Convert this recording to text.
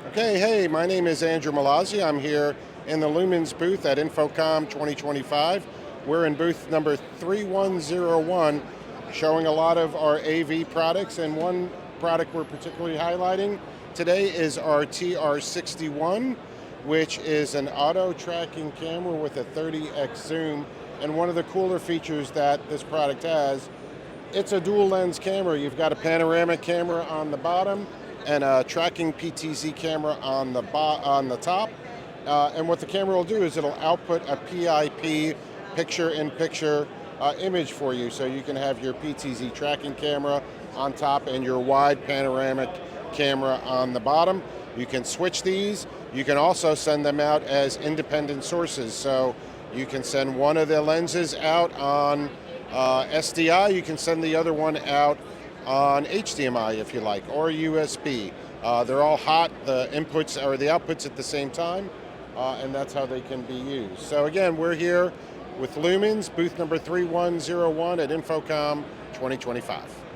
Okay, hey, my name is Andrew Malazzi. I'm here in the Lumens booth at InfoComm 2025. We're in booth number 3101, showing a lot of our AV products, and one product we're particularly highlighting today is our TR61, which is an auto tracking camera with a 30x zoom. And one of the cooler features that this product has, it's a dual lens camera. You've got a panoramic camera on the bottom and a tracking PTZ camera on the top. And what the camera will do is it'll output a PIP, picture-in-picture image for you. So you can have your PTZ tracking camera on top and your wide panoramic camera on the bottom. You can switch these. You can also send them out as independent sources. So you can send one of the lenses out on SDI, you can send the other one out on HDMI if you like, or USB. They're all hot, the inputs or the outputs at the same time, and that's how they can be used. So again, we're here with Lumens, booth number 3101 at InfoComm 2025.